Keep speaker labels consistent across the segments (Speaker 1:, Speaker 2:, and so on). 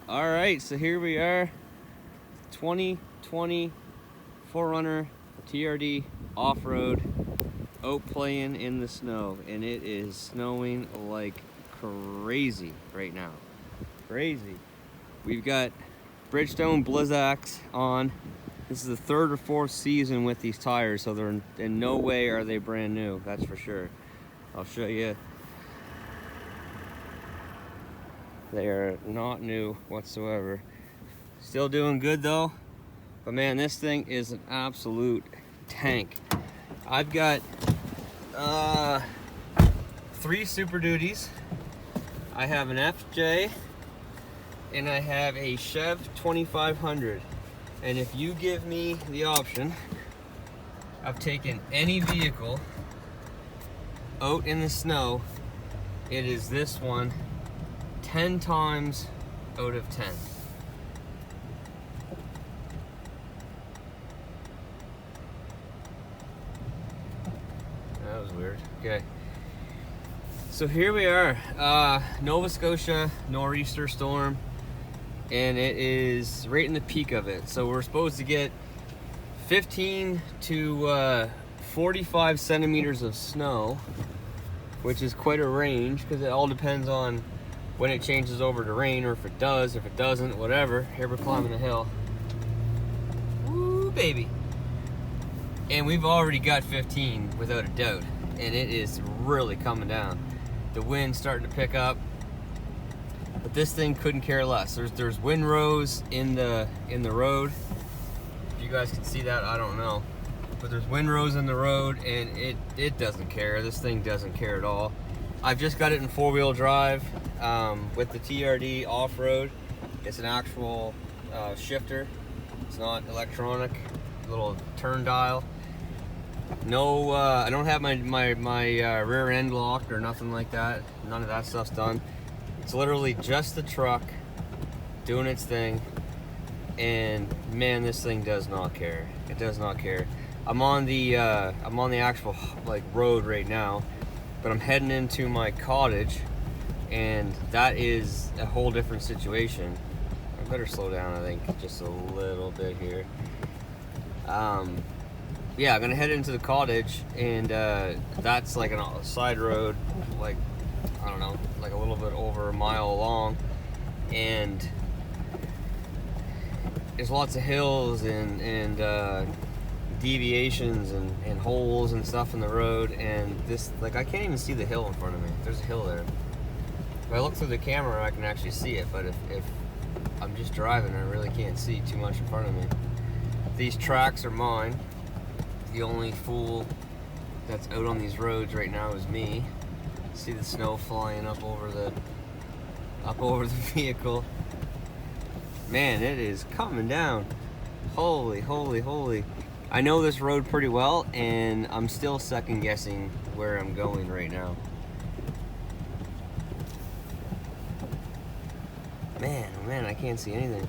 Speaker 1: All right, so here we are, 2020 4Runner TRD off-road, out playing in the snow, and it is snowing like crazy right now. Crazy. We've got Bridgestone Blizzaks on. This is the third or fourth season with these tires, so they're in no way are they brand new, that's for sure. I'll show you. They are not new whatsoever. Still doing good though, but man, this thing is an absolute tank. I've got 3 Super Duties. I have an FJ and I have a Chev 2500. And if you give me the option of taking any vehicle out in the snow, it is this one 10 times out of 10. That was weird. Okay. So here we are, Nova Scotia nor'easter storm, and it is right in the peak of it. So we're supposed to get 15 to 45 centimeters of snow, which is quite a range because it all depends on when it changes over to rain, or if it does, if it doesn't, whatever. Here we're climbing the hill. Woo, baby. And we've already got 15 without a doubt, and it is really coming down. The wind's starting to pick up, but this thing couldn't care less. There's windrows in the road. If you guys can see that, I don't know, but there's windrows in the road, and it doesn't care. This thing doesn't care at all. I've just got it in 4-wheel drive with the TRD off-road. It's an actual shifter. It's not electronic, little turn dial. No, I don't have my rear end locked or nothing like that. None of that stuff's done. It's literally just the truck doing its thing, and man, this thing does not care. It does not care. I'm on the actual like road right now, but I'm heading into my cottage, and that is a whole different situation. I better slow down, I think, just a little bit here. Yeah, I'm gonna head into the cottage, and that's like a side road, like, I don't know, like a little bit over a mile long, and there's lots of hills and deviations and holes and stuff in the road, and this, like, I can't even see the hill in front of me. There's a hill there. If I look through the camera, I can actually see it, but if I'm just driving, I really can't see too much in front of me. These tracks are mine. The only fool that's out on these roads right now is me. See the snow flying up over the vehicle. Man, it is coming down. Holy, holy, holy. I know this road pretty well, and I'm still second guessing where I'm going right now. Man, oh man, I can't see anything.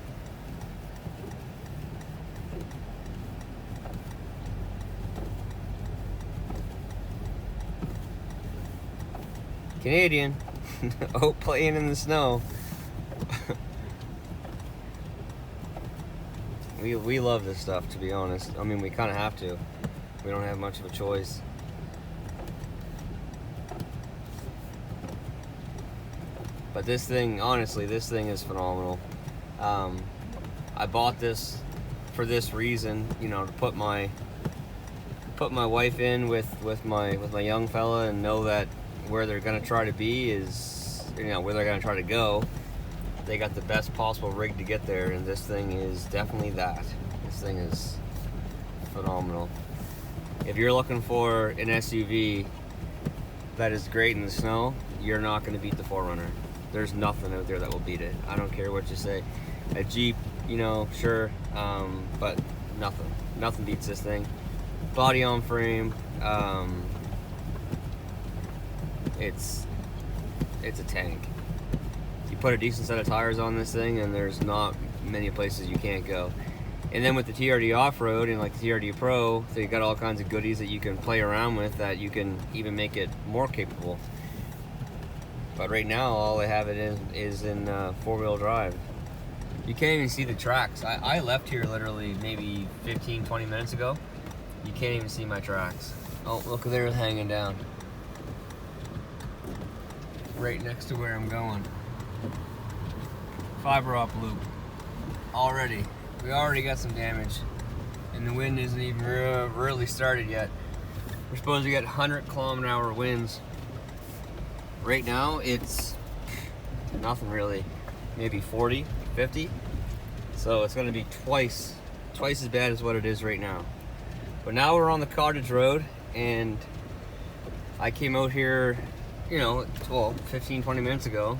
Speaker 1: Canadian, out playing in the snow. We love this stuff, to be honest. I mean, we kind of have to. We don't have much of a choice. But this thing, honestly, this thing is phenomenal. I bought this for this reason, you know, to put my wife in with my young fella, and know that where they're gonna try to be is, you know, where they're gonna try to go, they got the best possible rig to get there, and this thing is definitely that. This thing is phenomenal. If you're looking for an SUV that is great in the snow, you're not gonna beat the 4Runner. There's nothing out there that will beat it. I don't care what you say. A Jeep, you know, sure, but nothing beats this thing. Body on frame. It's a tank. You put a decent set of tires on this thing, and there's not many places you can't go. And then with the TRD off-road and like the TRD Pro, they got all kinds of goodies that you can play around with that you can even make it more capable. But right now, all I have it in is in 4-wheel drive. You can't even see the tracks. I left here literally maybe 15-20 minutes ago. You can't even see my tracks. Oh, look, they're hanging down. Right next to where I'm going. Fiber optic loop. Already. We already got some damage. And the wind isn't even really started yet. We're supposed to get 100-kilometer-hour winds. Right now, it's nothing really. Maybe 40, 50. So it's gonna be twice as bad as what it is right now. But now we're on the cottage road, and I came out here, you know, 15-20 minutes ago,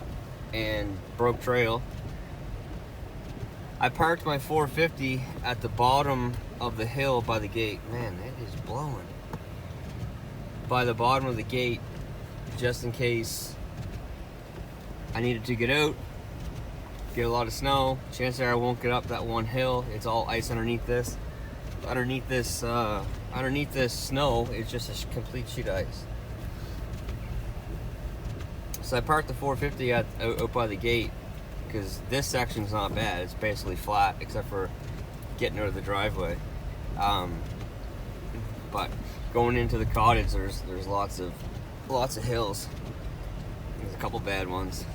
Speaker 1: and broke trail. I parked my 450 at the bottom of the hill by the gate. Man, it is blowing. By the bottom of the gate, just in case I needed to get out, get a lot of snow. Chances are I won't get up that one hill. It's all ice underneath this. Underneath this snow, it's just a complete sheet of ice. So I parked the 450 out by the gate, because this section's not bad. It's basically flat except for getting out of the driveway. But going into the cottage, there's lots of hills. There's a couple bad ones.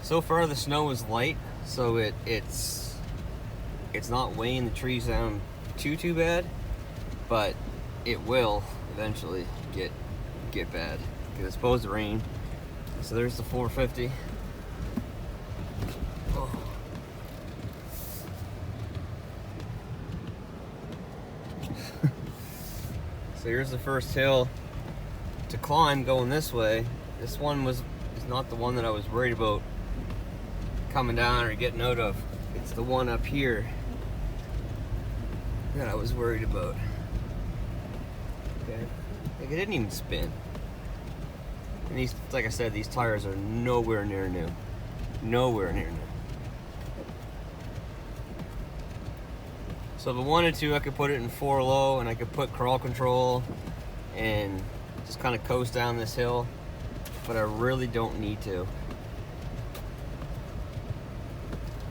Speaker 1: So far the snow is light, so it's not weighing the trees down too bad, but it will eventually get bad. It's supposed to rain. So there's the 450. Oh. So here's the first hill to climb going this way. This one is not the one that I was worried about coming down or getting out of. It's the one up here that I was worried about. Okay. Like, it didn't even spin. And these, like I said, these tires are nowhere near new. Nowhere near new. So if I wanted to, I could put it in 4 low, and I could put crawl control and just kind of coast down this hill. But I really don't need to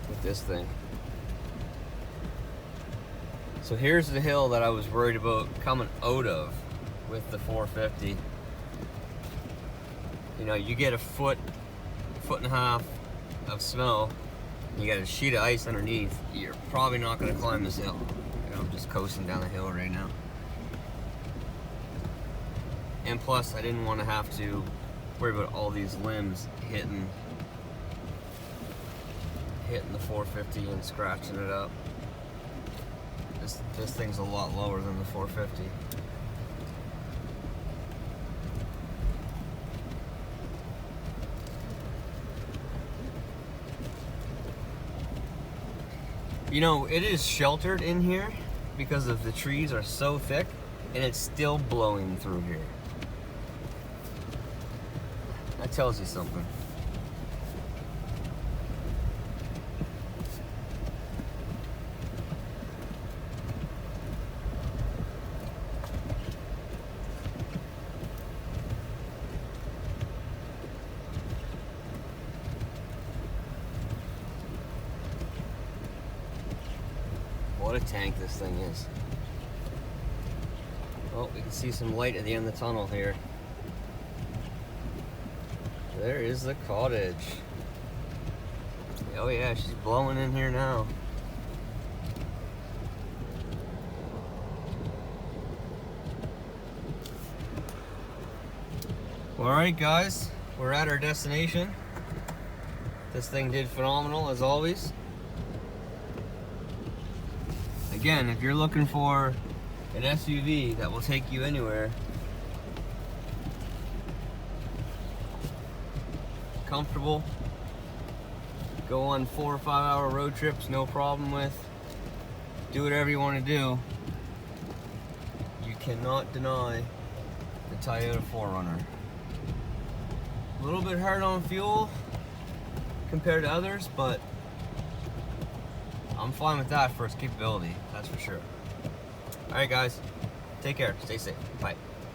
Speaker 1: with this thing. So here's the hill that I was worried about coming out of with the 450. You know, you get a foot and a half of snow, you got a sheet of ice underneath, you're probably not going to climb this hill. You know, I'm just coasting down the hill right now. And plus, I didn't want to have to worry about all these limbs hitting the 450 and scratching it up. This thing's a lot lower than the 450. You know, it is sheltered in here because of the trees are so thick, and it's still blowing through here. That tells you something. What a tank this thing is. Oh, we can see some light at the end of the tunnel here. There is the cottage. Oh yeah, she's blowing in here now. Alright guys, we're at our destination. This thing did phenomenal as always. Again, if you're looking for an SUV that will take you anywhere, comfortable, go on 4 or 5 hour road trips, no problem with, do whatever you want to do, you cannot deny the Toyota 4Runner. A little bit hard on fuel compared to others, but I'm fine with that for its capability, that's for sure. Alright guys, take care, stay safe, bye.